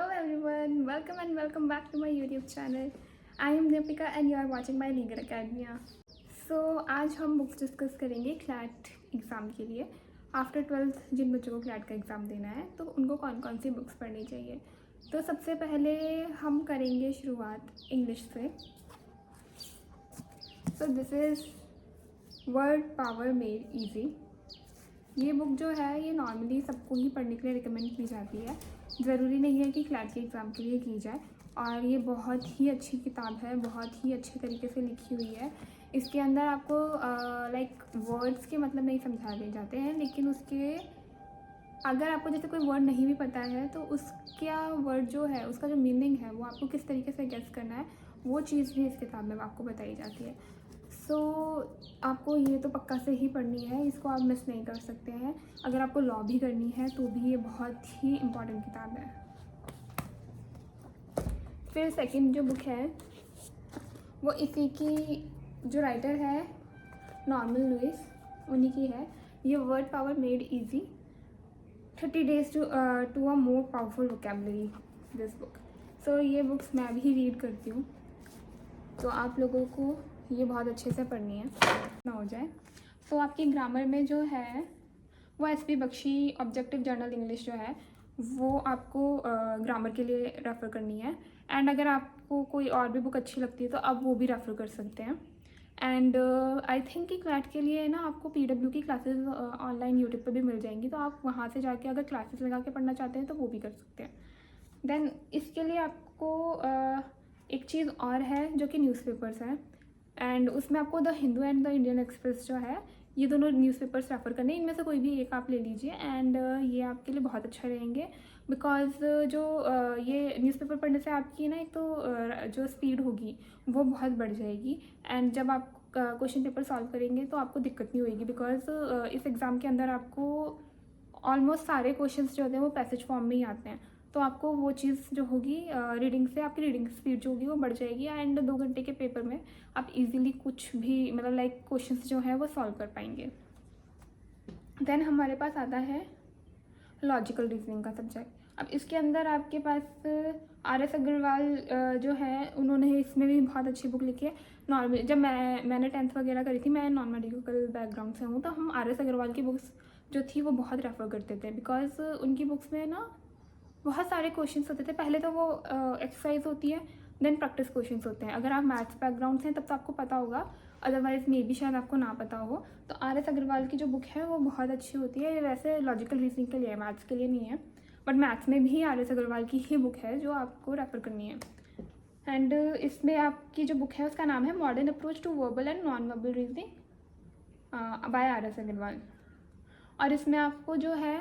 Hello everyone, welcome and welcome back to my YouTube channel. I am Deepika and you are watching my Legal Academia. So आज हम books discuss करेंगे CLAT exam के लिए। After 12th जिन बच्चों को CLAT का exam देना है तो उनको कौन कौन सी बुक्स पढ़नी चाहिए। तो सबसे पहले हम करेंगे शुरुआत इंग्लिश से। So this is word power made easy. ये बुक जो है ये नॉर्मली सबको ही पढ़ने के लिए रिकमेंड की जाती है, ज़रूरी नहीं है कि क्लैट के एग्ज़ाम के लिए की जाए। और ये बहुत ही अच्छी किताब है, बहुत ही अच्छे तरीके से लिखी हुई है। इसके अंदर आपको लाइक वर्ड्स के मतलब नहीं समझा दिए जाते हैं, लेकिन उसके अगर आपको जैसे कोई वर्ड नहीं भी पता है तो उसका वर्ड जो है उसका जो मीनिंग है वो आपको किस तरीके से गेस करना है वो चीज़ भी इस किताब में आपको बताई जाती है। सो आपको ये तो पक्का से ही पढ़नी है, इसको आप मिस नहीं कर सकते हैं। अगर आपको लॉ भी करनी है तो भी ये बहुत ही इम्पॉर्टेंट किताब है। फिर सेकंड जो बुक है वो इसी की जो राइटर है नॉर्मन लुइस, उन्हीं की है। ये word power made easy 30 days to a more powerful vocabulary this book. So ये बुक्स मैं भी रीड करती हूँ, तो आप लोगों को ये बहुत अच्छे से पढ़नी है ना हो जाए। सो आपकी ग्रामर में जो है वो SP Bakshi objective general English जो है वो आपको ग्रामर के लिए रेफ़र करनी है। एंड अगर आपको कोई और भी बुक अच्छी लगती है तो आप वो भी रेफ़र कर सकते हैं। एंड आई थिंक कि क्लैट के लिए ना आपको पीडब्ल्यू की क्लासेस ऑनलाइन यूट्यूब पे भी मिल जाएंगी, तो आप वहाँ से जाके अगर क्लासेस लगा के पढ़ना चाहते हैं तो वो भी कर सकते हैं। देन इसके लिए आपको एक चीज़ और है जो कि न्यूज़पेपर्स हैं, एंड उसमें आपको the Hindu and the Indian express जो है ये दोनों न्यूज़पेपर्स रेफ़र करने हैं। इनमें से कोई भी एक आप ले लीजिए एंड ये आपके लिए बहुत अच्छा रहेंगे। बिकॉज़ जो ये न्यूज़पेपर पढ़ने से आपकी ना एक तो जो स्पीड होगी वो बहुत बढ़ जाएगी, एंड जब आप क्वेश्चन पेपर सॉल्व करेंगे तो आपको दिक्कत नहीं होगी। बिकॉज़ इस एग्ज़ाम के अंदर आपको ऑलमोस्ट सारे क्वेश्चंस जो होते हैं वो पैसेज फॉर्म में ही आते हैं, तो आपको वो चीज़ जो होगी रीडिंग से आपकी रीडिंग स्पीड जो होगी वो बढ़ जाएगी। एंड 2 घंटे के पेपर में आप इजीली कुछ भी मतलब लाइक क्वेश्चंस जो हैं वो सॉल्व कर पाएंगे। देन हमारे पास आता है लॉजिकल रीजनिंग का सब्जेक्ट। अब इसके अंदर आपके पास आर.एस. अग्रवाल जो है उन्होंने इसमें भी बहुत अच्छी बुक लिखी है। नॉर्मल जब मैंने 10th वगैरह करी थी, मैं नॉन मेडिकल बैकग्राउंड से हूँ, तो हम आर.एस. अग्रवाल की बुक्स जो थी वो बहुत रेफ़र करते थे। बिकॉज़ उनकी बुक्स में ना बहुत सारे क्वेश्चंस होते थे। पहले तो वो एक्सरसाइज होती है, देन प्रैक्टिस क्वेश्चंस होते हैं। अगर आप मैथ्स बैकग्राउंड से हैं तब तो आपको पता होगा, अदरवाइज़ मे बी शायद आपको ना पता हो। तो आर.एस. अग्रवाल की जो बुक है वो बहुत अच्छी होती है। ये वैसे लॉजिकल रीजनिंग के लिए है, मैथ्स के लिए नहीं है, बट मैथ्स में भी आर.एस. अग्रवाल की ही बुक है जो आपको रेफ़र करनी है। एंड इसमें आपकी जो बुक है उसका नाम है modern approach to verbal and non verbal reasoning by R S. Agarwal. और इसमें आपको जो है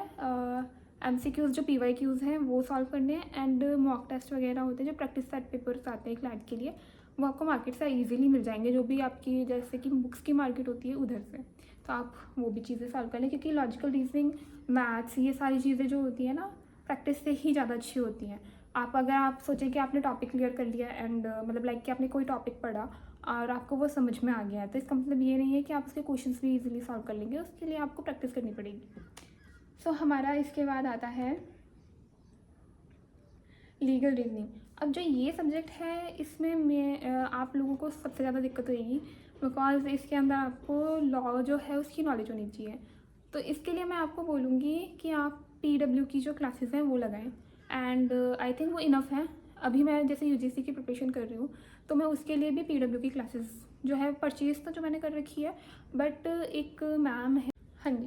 MCQs जो PYQs हैं वो सॉल्व करने हैं, एंड मॉक टेस्ट वगैरह होते हैं जो प्रैक्टिस सेट पेपर्स आते हैं क्लैट के लिए, वो आपको मार्केट से इजीली मिल जाएंगे, जो भी आपकी जैसे कि बुक्स की मार्केट होती है उधर से। तो आप वो भी चीज़ें सॉल्व कर लें, क्योंकि लॉजिकल रीजनिंग, मैथ्स, ये सारी चीज़ें जो होती हैं ना प्रैक्टिस से ही ज़्यादा अच्छी होती हैं। अगर आप सोचें कि आपने टॉपिक क्लियर कर लिया एंड मतलब लाइक कि आपने कोई टॉपिक पढ़ा और आपको वो समझ में आ गया है, तो इसका मतलब ये नहीं है कि आप उसके क्वेश्चंस भी इजीली सॉल्व कर लेंगे, उसके लिए आपको प्रैक्टिस करनी पड़ेगी। सो हमारा इसके बाद आता है लीगल रीजनिंग। अब जो ये सब्जेक्ट है इसमें आप लोगों को सबसे ज़्यादा दिक्कत होगी, बिकॉज इसके अंदर आपको लॉ जो है उसकी नॉलेज होनी चाहिए। तो इसके लिए मैं आपको बोलूँगी कि आप PW की जो क्लासेस हैं वो लगाएं, एंड आई थिंक वो इनफ है। अभी मैं जैसे UGC की प्रिपरेशन कर रही हूँ तो मैं उसके लिए भी PW की क्लासेस जो है परचेज तो जो मैंने कर रखी है, बट एक मैम है, हाँ जी,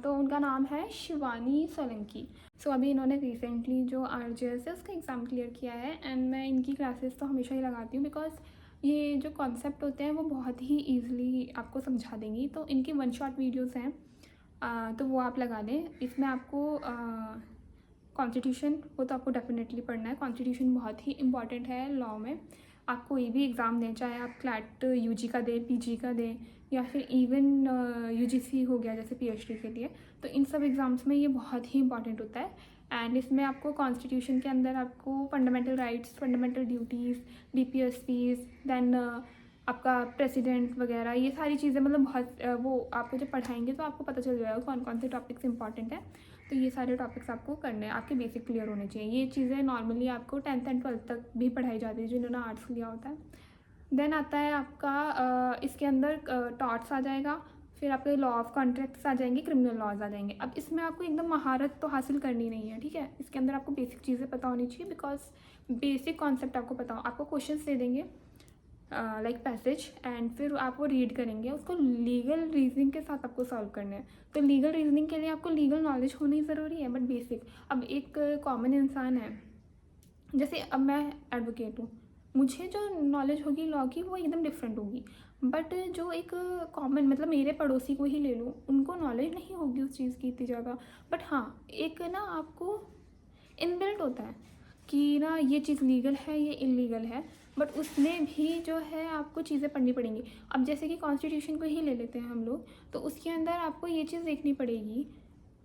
तो उनका नाम है शिवानी सोलंकी। सो अभी इन्होंने रिसेंटली जो RJS है उसका एग्ज़ाम क्लियर किया है, एंड मैं इनकी क्लासेस तो हमेशा ही लगाती हूँ, बिकॉज ये जो कॉन्सेप्ट होते हैं वो बहुत ही ईजिली आपको समझा देंगी। तो इनकी 1 शॉट वीडियोज़ हैं, तो वो आप लगा दें। इसमें आपको कॉन्स्टिट्यूशन वो तो आपको डेफिनेटली पढ़ना है। कॉन्स्टिट्यूशन बहुत ही इंपॉर्टेंट है लॉ में। आप कोई भी एग्ज़ाम दें, चाहे आप क्लैट UG का दें, PG का दें, या फिर इवन UGC हो गया जैसे PhD के लिए, तो इन सब एग्ज़ाम्स में ये बहुत ही इंपॉर्टेंट होता है। एंड इसमें आपको कॉन्स्टिट्यूशन के अंदर आपको fundamental rights, fundamental duties, DPSPs, then आपका प्रेसिडेंट वगैरह, ये सारी चीज़ें मतलब बहुत वो आपको जब पढ़ाएंगे तो आपको पता चल जाएगा कौन कौन से टॉपिक्स इंपॉर्टेंट हैं। तो ये सारे टॉपिक्स आपको करने हैं, आपके बेसिक क्लियर होने चाहिए। ये चीज़ें नॉर्मली आपको 10th एंड 12th तक भी पढ़ाई जाती है जिन्होंने आर्ट्स लिया होता है। देन आता है आपका इसके अंदर टॉर्ट्स आ जाएगा, फिर आपके लॉ ऑफ कॉन्ट्रैक्ट्स आ जाएंगे, क्रिमिनल लॉज आ जाएंगे। अब इसमें आपको एकदम महारत तो हासिल करनी नहीं है, ठीक है। इसके अंदर आपको बेसिक चीज़ें पता होनी चाहिए, बिकॉज बेसिक कॉन्सेप्ट आपको पता हो। आपको क्वेश्चंस दे देंगे लाइक पैसेज, एंड फिर आप वो रीड करेंगे, उसको लीगल रीजनिंग के साथ आपको सॉल्व करना है। तो लीगल रीजनिंग के लिए आपको लीगल नॉलेज होनी ज़रूरी है, बट बेसिक। अब एक कॉमन इंसान है, जैसे अब मैं एडवोकेट हूँ, मुझे जो नॉलेज होगी लॉ की वो एकदम डिफरेंट होगी, बट जो एक कॉमन मतलब मेरे पड़ोसी को ही ले लूँ, उनको नॉलेज नहीं होगी उस चीज़ की इतनी ज़्यादा। बट हाँ, एक ना आपको इनबिल्ट होता है कि ना ये चीज़ लीगल है, ये इलीगल है, बट उसमें भी जो है आपको चीज़ें पढ़नी पड़ेंगी। अब जैसे कि कॉन्स्टिट्यूशन को ही ले लेते हैं हम लोग, तो उसके अंदर आपको ये चीज़ देखनी पड़ेगी,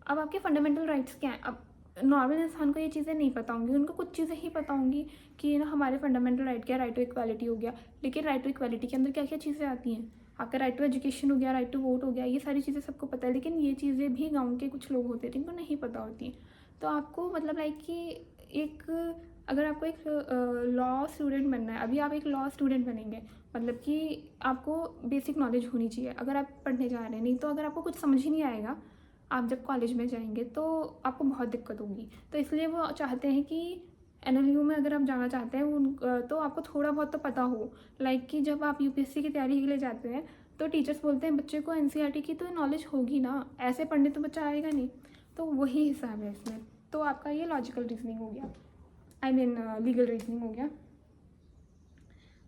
अब आपके फंडामेंटल राइट्स क्या हैं। अब नॉर्मल इंसान को ये चीज़ें नहीं पता होंगी, उनको कुछ चीज़ें ही पता होंगी कि ना हमारे फंडामेंटल राइट क्या है, राइट टू इक्वालिटी हो गया। लेकिन राइट टू इक्वालिटी के अंदर क्या क्या चीज़ें आती हैं, आपका राइट टू एजुकेशन हो गया, राइट टू वोट हो गया, ये सारी चीज़ें सबको पता है। लेकिन ये चीज़ें भी गाँव के कुछ लोग होते हैं जिनको नहीं पता होती हैं। तो आपको मतलब लाइक कि एक अगर आपको एक लॉ स्टूडेंट बनना है, अभी आप एक लॉ स्टूडेंट बनेंगे, मतलब कि आपको बेसिक नॉलेज होनी चाहिए अगर आप पढ़ने जा रहे हैं। नहीं तो अगर आपको कुछ समझ ही नहीं आएगा, आप जब कॉलेज में जाएंगे तो आपको बहुत दिक्कत होगी। तो इसलिए वो चाहते हैं कि NLU में अगर आप जाना चाहते हैं तो आपको थोड़ा बहुत तो पता हो। लाइक कि जब आप UPSC की तैयारी के लिए जाते हैं तो टीचर्स बोलते हैं बच्चे को NCERT की तो नॉलेज होगी ना, ऐसे पढ़ने तो बच्चा आएगा नहीं। तो वही हिसाब है इसमें। तो आपका ये लॉजिकल रीजनिंग हो गया, आई मीन लीगल रीजनिंग हो गया।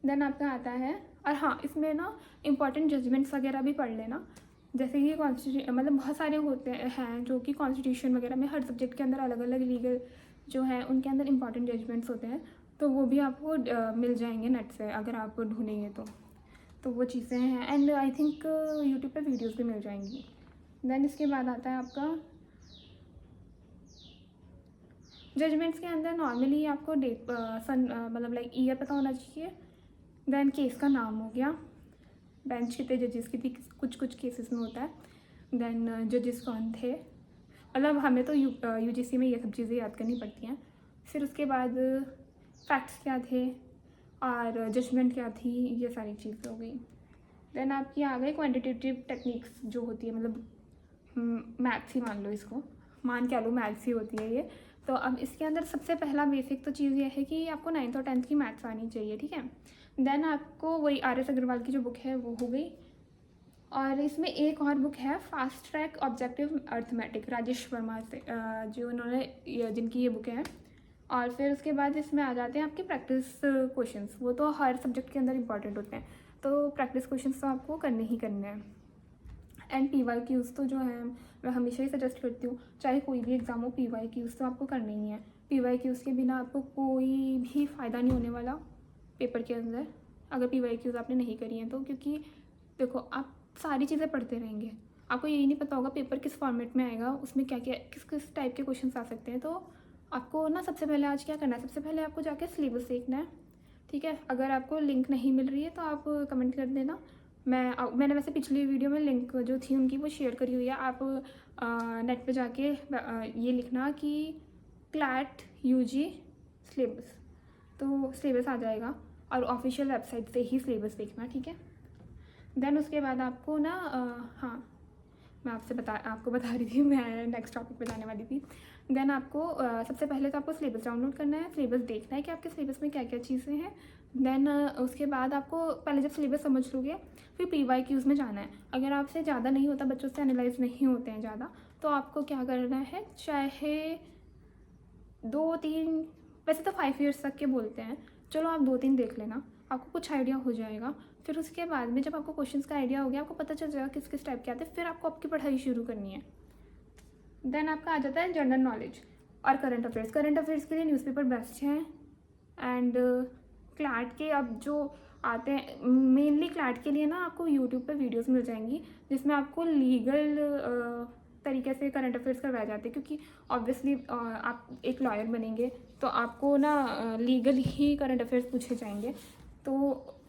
देन आपका आता है, और हाँ इसमें ना इंपॉर्टेंट जजमेंट्स वगैरह भी पढ़ लेना। जैसे कि मतलब बहुत सारे होते हैं जो कि कॉन्स्टिट्यूशन वगैरह में हर सब्जेक्ट के अंदर अलग अलग लीगल जो है उनके अंदर इंपॉर्टेंट जजमेंट्स होते हैं, तो वो भी आपको मिल जाएंगे नेट से अगर आप ढूंढेंगे तो वो चीज़ें हैं। एंड आई थिंक यूट्यूब पे वीडियोस भी मिल जाएंगी। देन इसके बाद आता है आपका जजमेंट्स के अंदर नॉर्मली आपको डेट मतलब लाइक ईयर पता होना चाहिए। देन केस का नाम हो गया, बेंच कितने जजेस की थी, कुछ केसेस में होता है। देन जजेस कौन थे, मतलब हमें तो UGC में ये सब चीज़ें याद करनी पड़ती हैं। फिर उसके बाद फैक्ट्स क्या थे और जजमेंट क्या थी, ये सारी चीज़ें हो गई। देन आपकी आ गई क्वान्टिटेटिव टेक्निक्स जो होती है, मतलब मैथ्स ही मान लो, इसको मान क्या लो, मैथ्स ही होती है ये। तो अब इसके अंदर सबसे पहला बेसिक तो चीज़ ये है कि आपको 9th और 10th की मैथ्स आनी चाहिए, ठीक है। देन आपको वही RS अग्रवाल की जो बुक है वो हो गई, और इसमें एक और बुक है fast track objective arithmetic, Rajesh Verma से, जो उन्होंने जिनकी ये बुक है। और फिर उसके बाद इसमें आ जाते हैं आपके प्रैक्टिस क्वेश्चंस, वो तो हर सब्जेक्ट के अंदर इंपॉर्टेंट होते हैं, तो प्रैक्टिस क्वेश्चंस तो आपको करने ही करने हैं। एंड PYQs तो जो है मैं हमेशा ही सजेस्ट करती हूँ, चाहे कोई भी एग्ज़ाम हो, PYQs तो आपको करने ही है। PYQs के बिना आपको कोई भी फ़ायदा नहीं होने वाला पेपर के अंदर, अगर PYQs आपने नहीं करी हैं तो। क्योंकि देखो, आप सारी चीज़ें पढ़ते रहेंगे, आपको यही नहीं पता होगा पेपर किस फॉर्मेट में आएगा, उसमें क्या क्या किस टाइप के क्वेश्चन आ सकते हैं। तो आपको ना सबसे पहले आज क्या करना है, सबसे पहले आपको जाके सिलेबस देखना है, ठीक है। अगर आपको लिंक नहीं मिल रही है तो आप कमेंट कर देना, मैंने वैसे पिछली वीडियो में लिंक जो थी उनकी वो शेयर करी हुई है। आप नेट पे जाके ये लिखना कि CLAT UG सिलेबस, तो सिलेबस आ जाएगा, और ऑफिशियल वेबसाइट से ही सिलेबस देखना, ठीक है। देन उसके बाद आपको ना हाँ, मैं आपको बता रही थी, मैं नेक्स्ट टॉपिक बताने वाली थी। देन आपको सबसे पहले तो आपको सिलेबस डाउनलोड करना है, सिलेबस देखना है कि आपके सिलेबस में क्या क्या चीज़ें हैं। देन उसके बाद आपको पहले जब सिलेबस समझ लोगे फिर PYQs में जाना है। अगर आपसे ज़्यादा नहीं होता, बच्चों से एनालाइज नहीं होते हैं ज़्यादा, तो आपको क्या करना है, चाहे 2-3, वैसे तो 5 ईयर्स तक के बोलते हैं, चलो आप 2-3 देख लेना, आपको कुछ आइडिया हो जाएगा। फिर उसके बाद में जब आपको क्वेश्चंस का आइडिया हो गया, आपको पता चल जाएगा किस किस टाइप के आते हैं, फिर आपको आपकी पढ़ाई शुरू करनी है। देन आपका आ जाता है जनरल नॉलेज और करंट अफेयर्स। करंट अफेयर्स के लिए न्यूज़पेपर बेस्ट हैं। एंड CLAT के अब जो आते हैं, मेनली CLAT के लिए ना आपको यूट्यूब पे वीडियोस मिल जाएंगी जिसमें आपको लीगल तरीके से करंट अफेयर्स करवाए जाते हैं, क्योंकि ऑब्वियसली आप एक लॉयर बनेंगे तो आपको ना लीगल ही करंट अफेयर्स पूछे जाएंगे, तो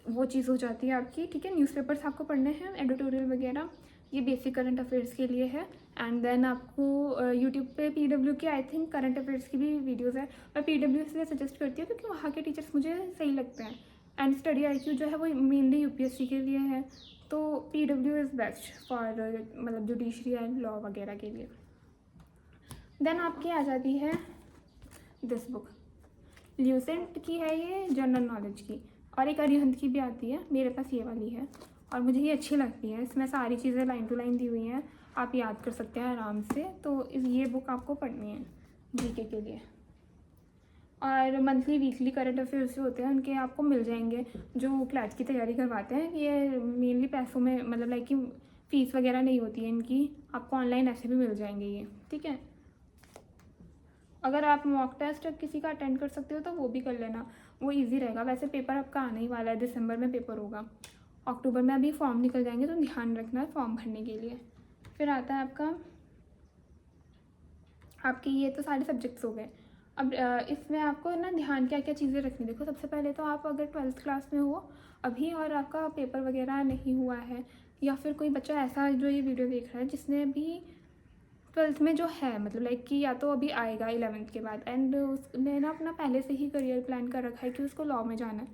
वो चीज़ हो जाती है आपकी, ठीक है। न्यूज़पेपर्स आपको पढ़ने हैं, एडिटोरियल वगैरह। ये बेसिक करंट अफेयर्स के लिए है। एंड देन आपको यूट्यूब पे PW की आई थिंक करंट अफेयर्स की भी वीडियोस है। मैं PW इसलिए सजेस्ट करती हूँ क्योंकि वहाँ के टीचर्स मुझे सही लगते हैं। एंड स्टडी IQ जो है वो मेनली UPSC के लिए है, तो PW इज़ बेस्ट फॉर मतलब जुडिशरी एंड लॉ वगैरह के लिए। देन आपकी आ जाती है दिस बुक, ल्यूसेंट की है ये, जनरल नॉलेज की, और एक अरिहंत की भी आती है। मेरे पास ये वाली है और मुझे ये अच्छी लगती है। इसमें सारी चीज़ें लाइन टू लाइन दी हुई हैं, आप याद कर सकते हैं आराम से। तो ये बुक आपको पढ़नी है GK के लिए। और मंथली वीकली करंट अफेयर्स जो होते हैं उनके आपको मिल जाएंगे, जो क्लैट की तैयारी करवाते हैं। ये मेनली पैसों में मतलब लाइक कि फ़ीस वगैरह नहीं होती है इनकी, आपको ऑनलाइन ऐसे भी मिल जाएंगे ये, ठीक है। अगर आप मॉक टेस्ट किसी का अटेंड कर सकते हो तो वो भी कर लेना, वो इजी रहेगा। वैसे पेपर आपका आने ही वाला है, दिसंबर में पेपर होगा, अक्टूबर में अभी फॉर्म निकल जाएंगे, तो ध्यान रखना है फॉर्म भरने के लिए। फिर आता है आपकी ये तो सारे सब्जेक्ट्स हो गए। अब इसमें आपको ना ध्यान क्या क्या चीज़ें रखनी। देखो सबसे पहले तो आप अगर 12th क्लास में हो अभी और आपका पेपर वगैरह नहीं हुआ है, या फिर कोई बच्चा ऐसा जो ये वीडियो देख रहा है जिसने भी 12th में जो है मतलब लाइक कि या तो अभी आएगा 11th के बाद, एंड उसने ना अपना पहले से ही करियर प्लान कर रखा है कि उसको लॉ में जाना है,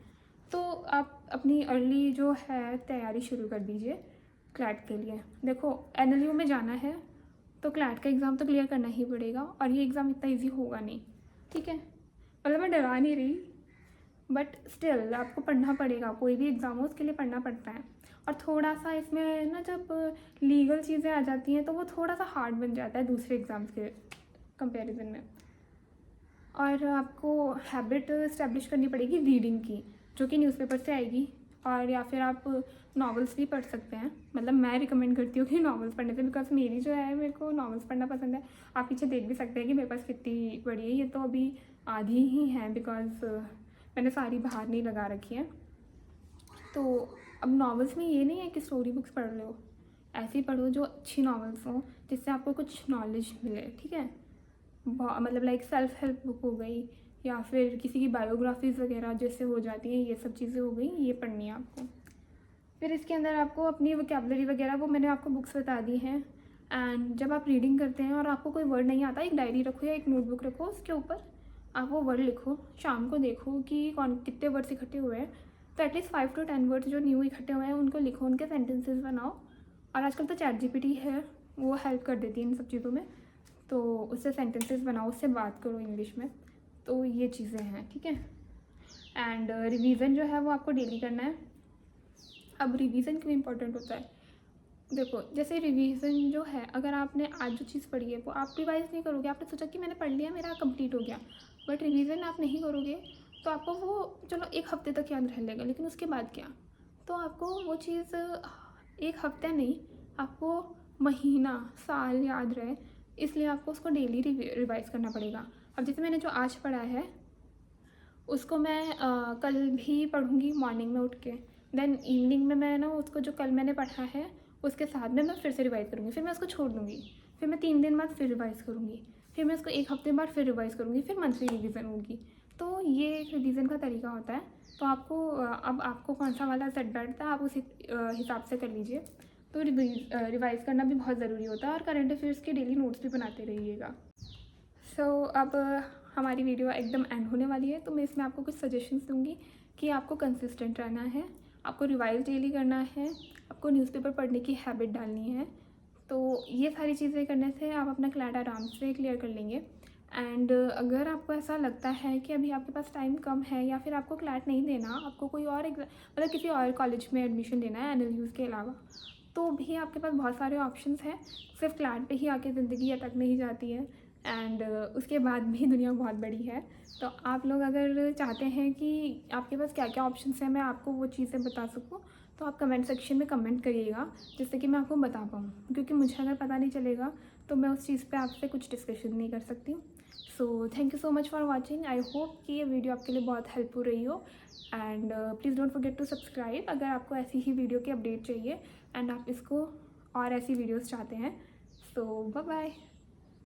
तो आप अपनी अर्ली जो है तैयारी शुरू कर दीजिए क्लैट के लिए। देखो NLU में जाना है तो क्लैट का एग्ज़ाम तो क्लियर करना ही पड़ेगा, और ये एग्ज़ाम इतना ईजी होगा नहीं, ठीक है। मतलब मैं डरा नहीं रही, बट स्टिल आपको पढ़ना पड़ेगा। कोई भी एग्ज़ाम हो उसके लिए पढ़ना पड़ता है। और थोड़ा सा इसमें ना जब लीगल चीज़ें आ जाती हैं तो वो थोड़ा सा हार्ड बन जाता है दूसरे एग्ज़ाम्स के कंपैरिजन में। और आपको हैबिट इस्टेब्लिश करनी पड़ेगी रीडिंग की, जो कि न्यूज़पेपर से आएगी, और या फिर आप नॉवेल्स भी पढ़ सकते हैं। मतलब मैं रिकमेंड करती हूँ कि नॉवेल्स पढ़ने से, बिकॉज मेरी जो है मेरे को नॉवेल्स पढ़ना पसंद है। आप पीछे देख भी सकते हैं कि मेरे पास कितनी बड़ी है, ये तो अभी आधी ही है बिकॉज मैंने सारी बाहर नहीं लगा रखी है। तो अब नॉवेल्स में ये नहीं है कि स्टोरी बुक्स पढ़ लो, ऐसे ही पढ़ो जो अच्छी नॉवेल्स हों जिससे आपको कुछ नॉलेज मिले, ठीक है। मतलब लाइक सेल्फ हेल्प बुक हो गई, या फिर किसी की बायोग्राफीज़ वगैरह जैसे हो जाती हैं, ये सब चीज़ें हो गई, ये पढ़नी है आपको। फिर इसके अंदर आपको अपनी वोकैबुलरी वगैरह वो मैंने आपको बुक्स बता दी हैं। एंड जब आप रीडिंग करते हैं और आपको कोई वर्ड नहीं आता, एक डायरी रखो या एक नोटबुक रखो, उसके ऊपर आप वो वर्ड लिखो, शाम को देखो कि कौन कितने वर्ड्स इकट्ठे हुए हैं। तो एटलीस्ट 5 to 10 वर्ड्स जो न्यू इकट्ठे हुए हैं उनको लिखो, उनके सेंटेंसेस बनाओ। और आजकल तो ChatGPT है, वो हेल्प कर देती है इन सब चीज़ों में, तो उससे सेंटेंसेस बनाओ, उससे बात करो इंग्लिश में। तो ये चीज़ें हैं, ठीक है। एंड रिवीजन जो है वो आपको डेली करना है। अब रिवीजन क्यों इम्पोर्टेंट होता है, देखो जैसे रिवीजन जो है, अगर आपने आज जो चीज़ पढ़ी है वो आप रिवाइज नहीं करोगे, आपने सोचा कि मैंने पढ़ लिया मेरा कंप्लीट हो गया, बट रिवीजन आप नहीं करोगे तो आपको वो चलो एक हफ्ते तक याद रह लेगा, लेकिन उसके बाद क्या। तो आपको वो चीज़ एक हफ्ते नहीं, आपको महीना साल याद रहे, इसलिए आपको उसको डेली रिवाइज करना पड़ेगा। अब जैसे मैंने जो आज पढ़ा है उसको मैं कल भी पढ़ूँगी मॉर्निंग में उठ के, देन इवनिंग में मैं ना उसको जो कल मैंने पढ़ा है उसके साथ में मैं फिर से रिवाइज़ करूँगी, फिर मैं उसको छोड़ दूँगी, फिर मैं 3 दिन बाद फिर रिवाइज़ करूँगी, फिर मैं उसको 1 हफ्ते बाद फिर रिवाइज़ करूँगी, फिर मंथली रिवीजन होगी। तो ये एक रिवीजन का तरीका होता है। तो आपको अब आपको कौन सा वाला सेट बैठता है आप उसी हिसाब से कर लीजिए। तो रिवाइज़ करना भी बहुत ज़रूरी होता है, और करंट अफेयर्स के डेली नोट्स भी बनाते रहिएगा। सो अब हमारी वीडियो एकदम एंड होने वाली है, तो मैं इसमें आपको कुछ सजेशंस दूंगी कि आपको कंसिस्टेंट रहना है, आपको रिवाइज डेली करना है, आपको न्यूज़पेपर पढ़ने की हैबिट डालनी है। तो ये सारी चीज़ें करने से आप अपना क्लैट आराम से क्लियर कर लेंगे। एंड अगर आपको ऐसा लगता है कि अभी आपके पास टाइम कम है, या फिर आपको क्लैट नहीं देना, आपको कोई और मतलब किसी और कॉलेज में एडमिशन देना है NLUs के अलावा, तो भी आपके पास बहुत सारे ऑप्शंस हैं। सिर्फ क्लैट पे ही आके ज़िंदगी अटक नहीं जाती है, एंड उसके बाद भी दुनिया बहुत बड़ी है। तो आप लोग अगर चाहते हैं कि आपके पास क्या क्या ऑप्शंस हैं, मैं आपको वो चीज़ें बता सकूँ, तो आप कमेंट सेक्शन में कमेंट करिएगा, जिससे कि मैं आपको बता पाऊँ, क्योंकि मुझे अगर पता नहीं चलेगा तो मैं उस चीज़ पे आपसे कुछ डिस्कशन नहीं कर सकती हूँ। So thank you so much for watching. I hope कि ये वीडियो आपके लिए बहुत हेल्पफुल रही हो। And please don't forget to subscribe अगर आपको ऐसी ही वीडियो की अपडेट चाहिए, एंड आप इसको और ऐसी वीडियोज़ चाहते हैं। So bye bye.